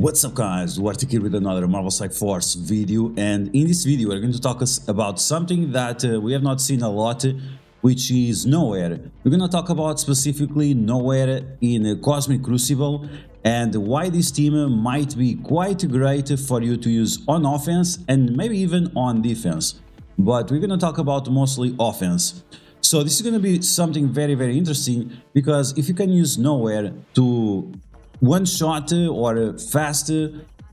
What's up guys, DuArktik here with another Marvel Strike Force video, and in this video we're going to talk about something that we have not seen a lot, which is Knowhere. We're going to talk about specifically Knowhere in Cosmic Crucible and why this team might be quite great for you to use on offense and maybe even on defense. But we're going to talk about mostly offense. So this is going to be something very interesting, because if you can use Knowhere to one shot or fast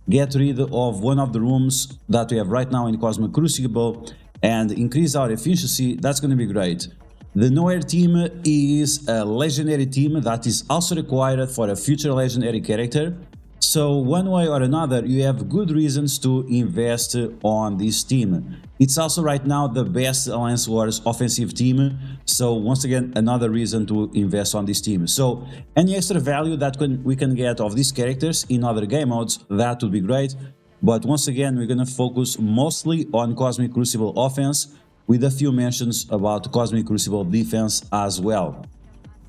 get rid of one of the rooms that we have right now in Cosmic Crucible and increase our efficiency, that's going to be great. The Knowhere team is a legendary team that is also required for a future legendary character. So one way or another, you have good reasons to invest on this team. It's also right now the best Alliance Wars offensive team. So once again, another reason to invest on this team. So any extra value that we can get of these characters in other game modes, that would be great. But once again, we're going to focus mostly on Cosmic Crucible offense, with a few mentions about Cosmic Crucible defense as well.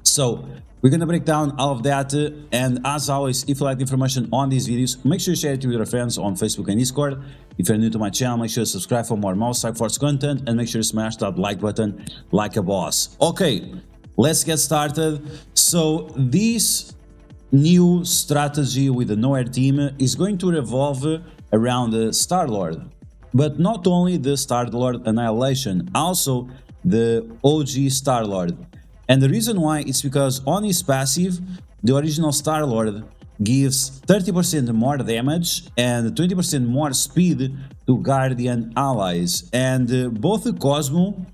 So we're going to break down all of that, and as always, if you like the information on these videos, make sure you share it with your friends on Facebook and Discord. If you're new to my channel, make sure to subscribe for more Marvel Strike Force content, and make sure to smash that like button like a boss. Okay, let's get started. So this new strategy with the Knowhere team is going to revolve around the Starlord, but not only the Starlord Annihilation, also the OG Starlord. And the reason why is because on his passive, the original Starlord gives 30% more damage and 20% more speed to Guardian allies. And both the Cosmo,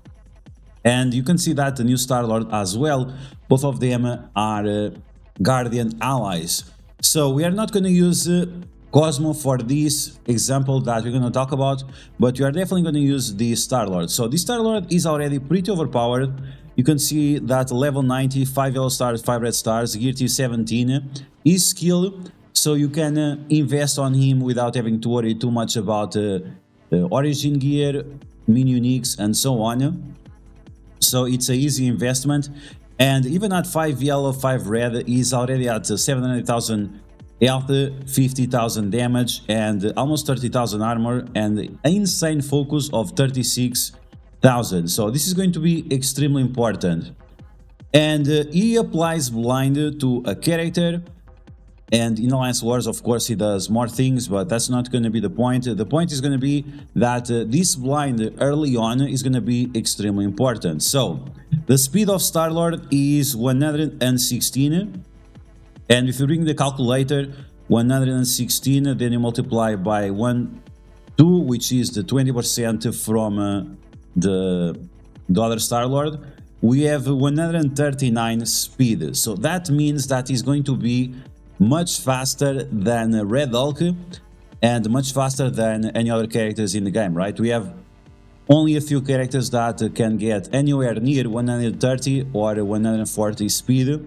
and you can see that the new Starlord as well, both of them are Guardian allies. So we are not going to use Cosmo for this example that we're going to talk about, but you are definitely going to use the Starlord. So the Starlord is already pretty overpowered. You can see that level 90, 5 yellow stars, 5 red stars, gear T 17 is skill, so you can invest on him without having to worry too much about origin gear, min uniques, and so on. So it's an easy investment, and even at 5 yellow, 5 red, he's already at 700,000 health, 50,000 damage, and almost 30,000 armor, and an insane focus of 36,000. So this is going to be extremely important. And he applies blind to a character, and in Alliance Wars of course he does more things, but that's not going to be the point. The point is going to be that this blind early on is going to be extremely important. So the speed of Starlord is 116, and if you bring the calculator, 116, then you multiply by 2, which is the 20% from the other Starlord, we have 139 speed. So that means that he's going to be much faster than Red Hulk and much faster than any other characters in the game, right? We have only a few characters that can get anywhere near 130 or 140 speed,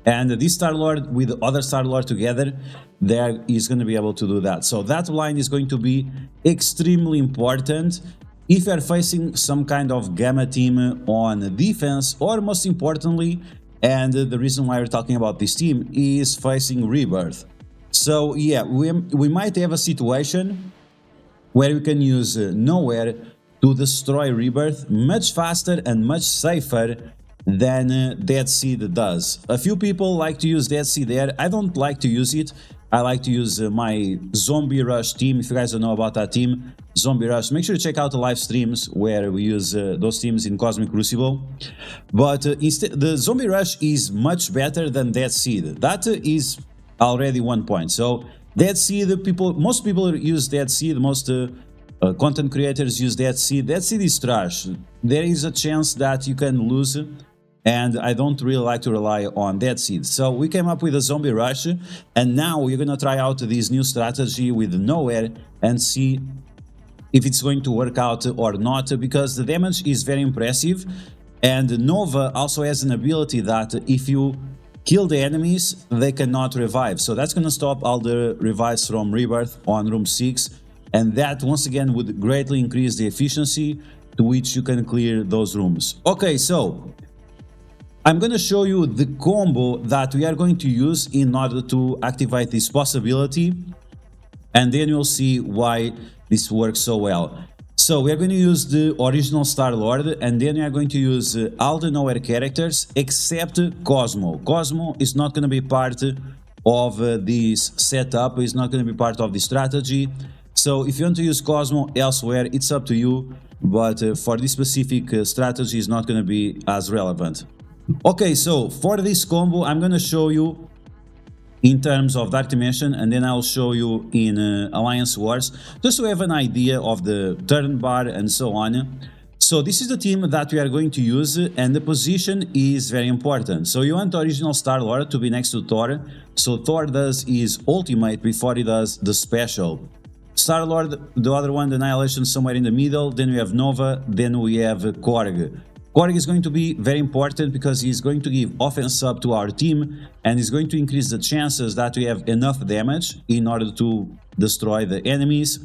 and this Starlord with the other Starlord together, there is going to be able to do that. So that line is going to be extremely important if you are facing some kind of Gamma team on defense, or most importantly, and the reason why we're talking about this team, is facing Rebirth. So yeah, we might have a situation where we can use Knowhere to destroy Rebirth much faster and much safer than Dead Seed does. A few people like to use Dead Seed there. I don't like to use it. I like to use my Zombie Rush team. If you guys don't know about that team, Zombie Rush, make sure to check out the live streams where we use those teams in Cosmic Crucible. But instead, the Zombie Rush is much better than Dead Seed. That is already 1 point. So Dead Seed, most people use Dead Seed. Most content creators use Dead Seed. Dead Seed is trash. There is a chance that you can lose, and I don't really like to rely on Dead Seed. So we came up with a Zombie Rush, and now we're gonna try out this new strategy with Knowhere and see if it's going to work out or not, because the damage is very impressive, and Nova also has an ability that if you kill the enemies, they cannot revive. So that's gonna stop all the revives from Rebirth on room 6, and that once again would greatly increase the efficiency to which you can clear those rooms. Okay, so I'm going to show you the combo that we are going to use in order to activate this possibility, and then you'll see why this works so well. So we are going to use the original Starlord, and then we are going to use all the Knowhere characters except Cosmo. Cosmo is not going to be part of this setup, is not going to be part of the strategy. So if you want to use Cosmo elsewhere, it's up to you, but for this specific strategy, it's not going to be as relevant. Okay, so for this combo, I'm going to show you in terms of Dark Dimension, and then I'll show you in Alliance Wars, just to have an idea of the turn bar and so on. So this is the team that we are going to use, and the position is very important. So you want the original Starlord to be next to Thor, so Thor does his ultimate before he does the special. Starlord, the other one, the Annihilation, somewhere in the middle, then we have Nova, then we have Korg. Korg is going to be very important because he's going to give offense up to our team, and is going to increase the chances that we have enough damage in order to destroy the enemies.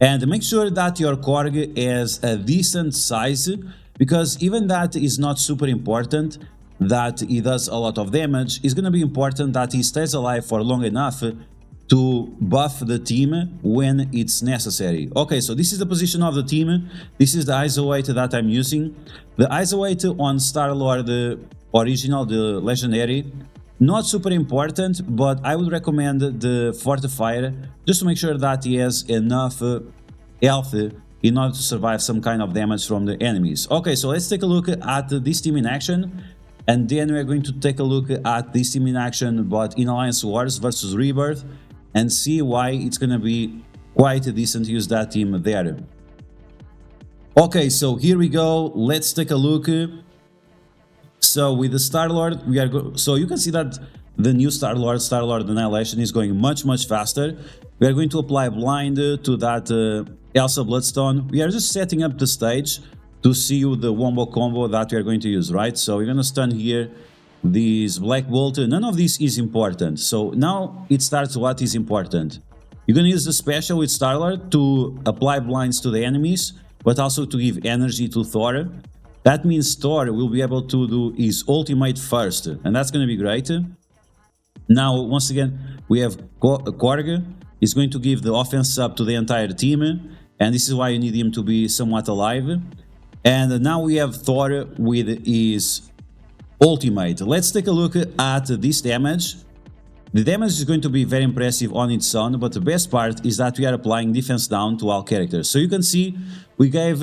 And make sure that your Korg has a decent size, because even that is not super important, that he does a lot of damage. It's going to be important that he stays alive for long enough to buff the team when it's necessary. Okay, so this is the position of the team. This is the ISO weight that I'm using. The ISO weight on Starlord, the original, the legendary, not super important, but I would recommend the Fortifier just to make sure that he has enough health in order to survive some kind of damage from the enemies. Okay, so let's take a look at this team in action, and then we're going to take a look at this team in action but in Alliance Wars versus Rebirth, and see why it's gonna be quite decent to use that team there. Okay, so here we go. Let's take a look. So with the Starlord, so you can see that the new Starlord Annihilation is going much faster. We are going to apply blind to that Elsa Bloodstone. We are just setting up the stage to see the wombo combo that we are going to use, right? So we're gonna stun here this Black Bolt. None of this is important. So now it starts what is important. You're gonna use the special with Starlord to apply blinds to the enemies, but also to give energy to Thor. That means Thor will be able to do his ultimate first, and that's gonna be great. Now, once again, we have Korg. He's going to give the offense up to the entire team, and this is why you need him to be somewhat alive. And now we have Thor with his ultimate. Let's take a look at this damage. The damage is going to be very impressive on its own, but the best part is that we are applying defense down to all characters. So you can see we gave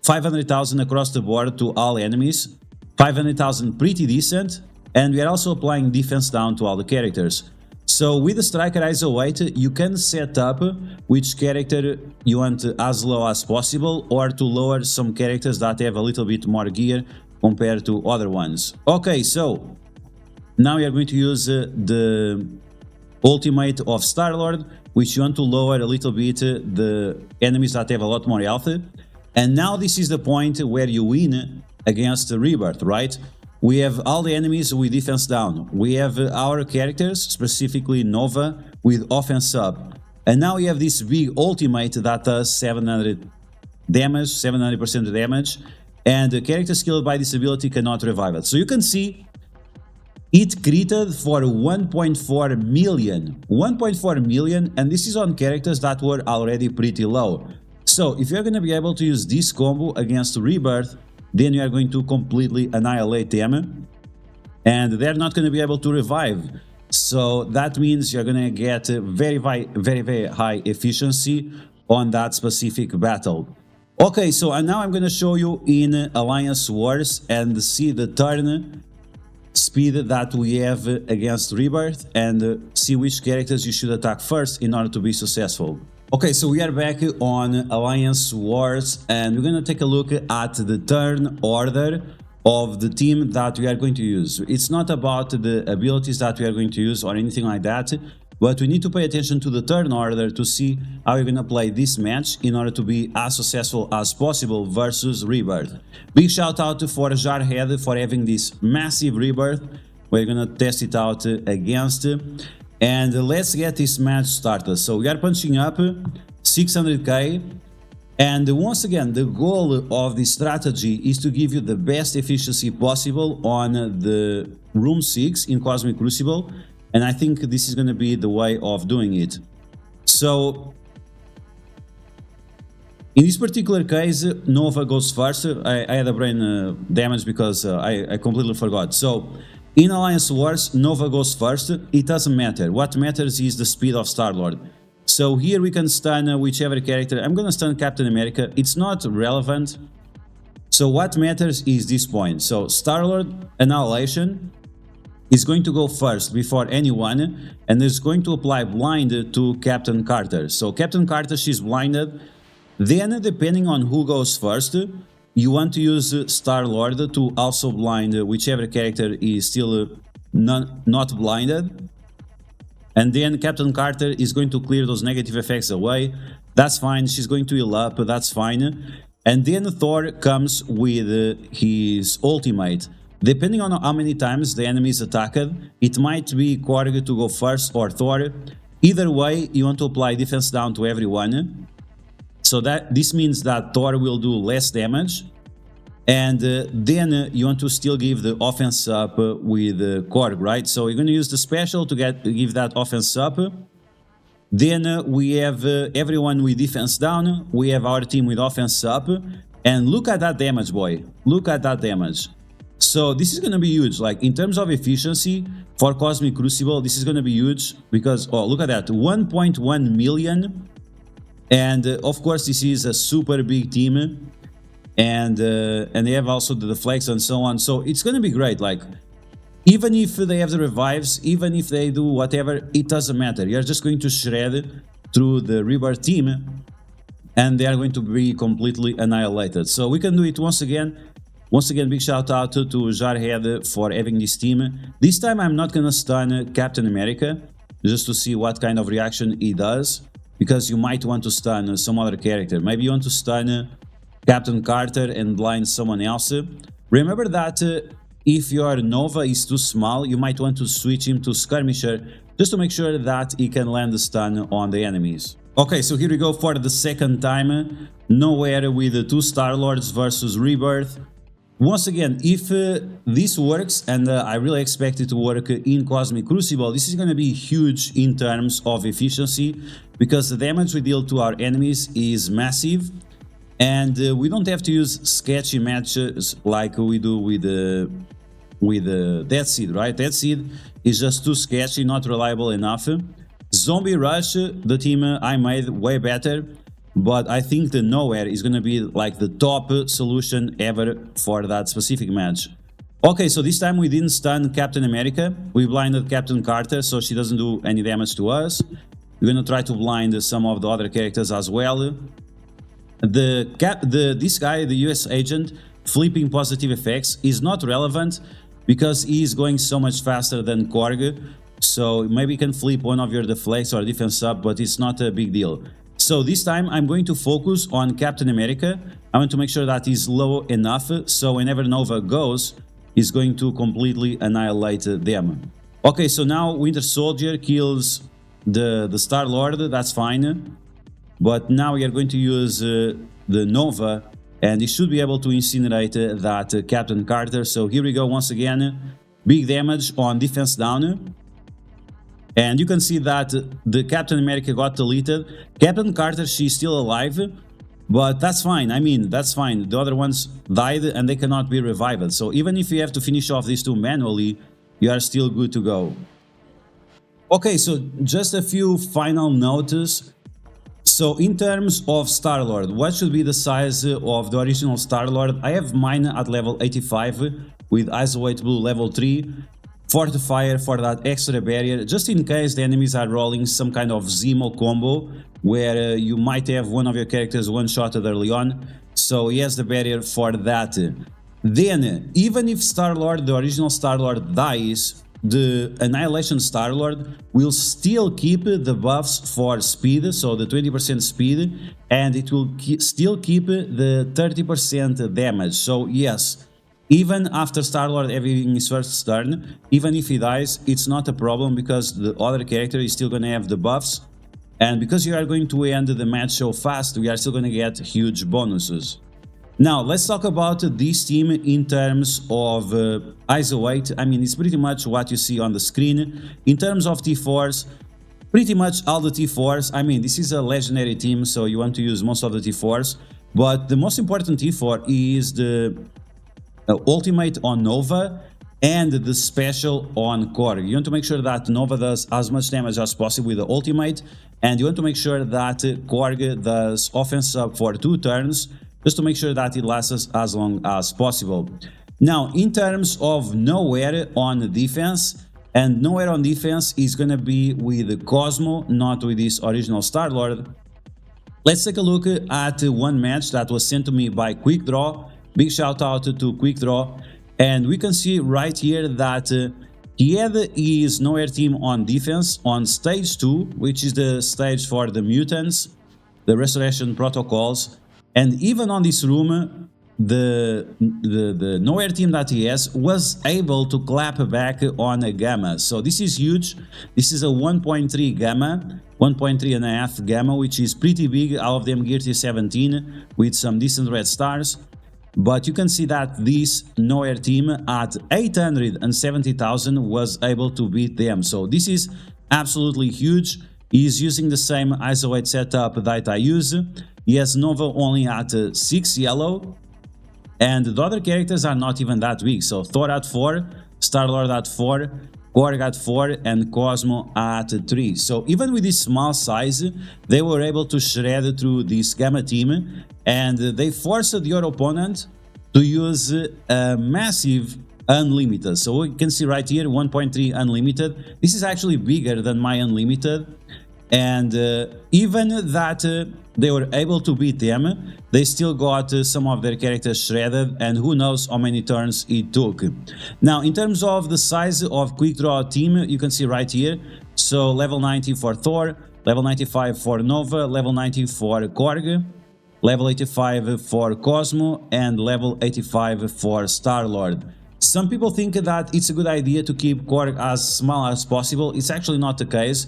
500,000 across the board to all enemies, 500,000 pretty decent, and we are also applying defense down to all the characters. So with the Striker ISO weight, you can set up which character you want as low as possible, or to lower some characters that have a little bit more gear compared to other ones. Okay, so now we are going to use the ultimate of Starlord, which you want to lower a little bit the enemies that have a lot more health. And now this is the point where you win against the Rebirth, right? We have all the enemies with defense down. We have our characters, specifically Nova, with offense up. And now we have this big ultimate that does 700 damage, 700% damage. And the character skilled by this ability cannot revive it. So you can see it critted for 1.4 million. 1.4 million, and this is on characters that were already pretty low. So if you're going to be able to use this combo against Rebirth, then you are going to completely annihilate them, and they're not going to be able to revive. So that means you're going to get very high efficiency on that specific battle. Okay, so and now I'm going to show you in Alliance Wars and see the turn speed that we have against Rebirth, and see which characters you should attack first in order to be successful. Okay, so we are back on Alliance Wars, and we're going to take a look at the turn order of the team that we are going to use. It's not about the abilities that we are going to use or anything like that, but we need to pay attention to the turn order to see how we're going to play this match in order to be as successful as possible versus Rebirth. Big shout out for Jarhead for having this massive Rebirth. We're going to test it out against. And let's get this match started. So we are punching up 600k. And once again, the goal of this strategy is to give you the best efficiency possible on the room 6 in Cosmic Crucible, and I think this is going to be the way of doing it. So in this particular case, Knowhere goes first. I had a brain damage because I completely forgot. So in Alliance Wars, Knowhere goes first. It doesn't matter. What matters is the speed of Starlord. So here we can stun whichever character. I'm gonna stun Captain America. It's not relevant. So what matters is this point. So Starlord Annihilation is going to go first before anyone, and is going to apply blind to Captain Carter. So Captain Carter, she's blinded. Then, depending on who goes first, you want to use Starlord to also blind whichever character is still not blinded. And then Captain Carter is going to clear those negative effects away. That's fine. She's going to heal up. That's fine. And then Thor comes with his ultimate. Depending on how many times the enemy is attacked, it might be Korg to go first or Thor. Either way, you want to apply defense down to everyone. So that this means that Thor will do less damage. And then you want to still give the offense up with Korg, right? So you're going to use the special to give that offense up. Then we have everyone with defense down. We have our team with offense up. And look at that damage, boy. Look at that damage. So this is going to be huge. Like in terms of efficiency for Cosmic Crucible, this is going to be huge because, oh, look at that. 1.1 million. And of course, this is a super big team. And they have also the flags and so on. So it's going to be great. Like, even if they have the revives, even if they do whatever, it doesn't matter. You're just going to shred through the Rebirth team, and they are going to be completely annihilated. So we can do it once again. Once again, big shout out to Jarhead for having this team. This time I'm not going to stun Captain America, just to see what kind of reaction he does, because you might want to stun some other character. Maybe you want to stun Captain Carter and blind someone else. Remember that if your Nova is too small, you might want to switch him to Skirmisher just to make sure that he can land the stun on the enemies. Okay, so here we go for the second time. Knowhere with the two Starlords versus Rebirth. Once again, if this works, and I really expect it to work in Cosmic Crucible, this is going to be huge in terms of efficiency, because the damage we deal to our enemies is massive. And we don't have to use sketchy matches like we do with Dead Seed, right? Dead Seed is just too sketchy, not reliable enough. Zombie Rush, the team I made, way better, but I think the Knowhere is going to be like the top solution ever for that specific match. Okay, so this time we didn't stun Captain America. We blinded Captain Carter, so she doesn't do any damage to us. We're going to try to blind some of the other characters as well. This guy, the US agent, flipping positive effects is not relevant because he is going so much faster than Korg. So maybe you can flip one of your deflects or defense up, but it's not a big deal. So this time I'm going to focus on Captain America. I want to make sure that he's low enough, so whenever Nova goes, he's going to completely annihilate them. Okay, so now Winter Soldier kills the Star-Lord, that's fine. But now we are going to use the Nova, and he should be able to incinerate that Captain Carter. So here we go once again. Big damage on defense down. And you can see that the Captain America got deleted. Captain Carter, she's still alive, but that's fine. I mean, that's fine. The other ones died and they cannot be revived. So even if you have to finish off these two manually, you are still good to go. Okay, so just a few final notes. So in terms of Starlord, what should be the size of the original Starlord? I have mine at level 85 with Isolate Blue level 3, Fortifier for that extra barrier, just in case the enemies are rolling some kind of Zemo combo where you might have one of your characters one-shotted early on, so he has the barrier for that. Then, even if Starlord, the original Starlord, dies, the Annihilation Starlord will still keep the buffs for speed, so the 20% speed, and it will still keep the 30% damage. So yes, even after Starlord having his first turn, even if he dies, it's not a problem because the other character is still gonna have the buffs And because you are going to end the match so fast, we are still going to get huge bonuses. Now, let's talk about this team in terms of ISO weight. I mean, it's pretty much what you see on the screen. In terms of T4s, pretty much all the T4s. I mean, this is a legendary team, so you want to use most of the T4s. But the most important T4 is the ultimate on Nova and the special on Korg. You want to make sure that Nova does as much damage as possible with the ultimate, and you want to make sure that Korg does offense up for 2 turns, just to make sure that it lasts as long as possible. Now, in terms of Knowhere on defense, and Knowhere on defense is going to be with Cosmo, not with this original Starlord. Let's take a look at one match that was sent to me by Quick Draw. Big shout out to Quick Draw. And we can see right here that he had his Knowhere team on defense on stage 2, which is the stage for the mutants, the restoration protocols. And even on this room, the Knowhere team that he has was able to clap back on a Gamma. So this is huge. This is a 1.3 Gamma, 1.3.5 Gamma, which is pretty big. All of them geared to 17 with some decent red stars. But you can see that this Knowhere team at 870,000 was able to beat them. So this is absolutely huge. He's using the same ISO weight setup that I use. He has Nova only at 6 yellow, and the other characters are not even that big. So Thor at 4, Starlord at 4, Korg at 4, and Cosmo at 3. So even with this small size, they were able to shred through this Gamma team, and they forced your opponent to use a massive unlimited. So we can see right here 1.3 unlimited. This is actually bigger than my unlimited. And even that they were able to beat them, they still got some of their characters shredded, and who knows how many turns it took. Now, in terms of the size of Quick Draw team, you can see right here. So level 90 for Thor, level 95 for Nova, level 90 for Korg, level 85 for Cosmo, and level 85 for Starlord. Some people think that it's a good idea to keep Korg as small as possible. It's actually not the case.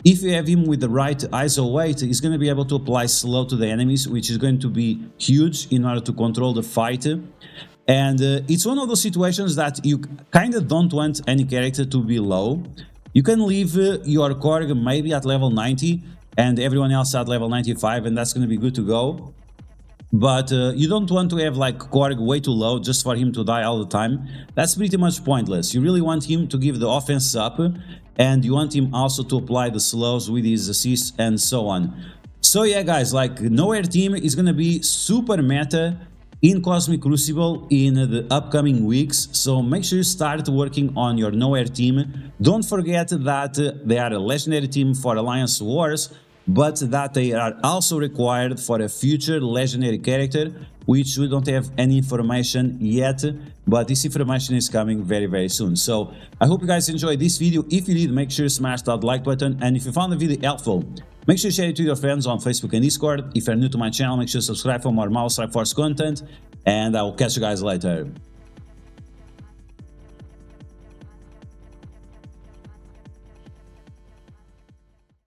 If you have him with the right ISO weight, he's going to be able to apply slow to the enemies, which is going to be huge in order to control the fight. And it's one of those situations that you kind of don't want any character to be low. You can leave your Korg maybe at level 90 and everyone else at level 95, and that's going to be good to go. But you don't want to have like Korg way too low just for him to die all the time. That's pretty much pointless. You really want him to give the offense up, and you want him also to apply the slows with his assists and so on. So yeah guys, like Knowhere team is gonna be super meta in Cosmic Crucible in the upcoming weeks, so make sure you start working on your Knowhere team. Don't forget that they are a legendary team for Alliance Wars, but that they are also required for a future legendary character, which we don't have any information yet, but this information is coming very, very soon. So I hope you guys enjoyed this video. If you did, make sure you smash that like button, and if you found the video helpful, make sure you share it with your friends on Facebook and Discord. If you're new to my channel, make sure you subscribe for more Marvel Strike Force content, and I will catch you guys later.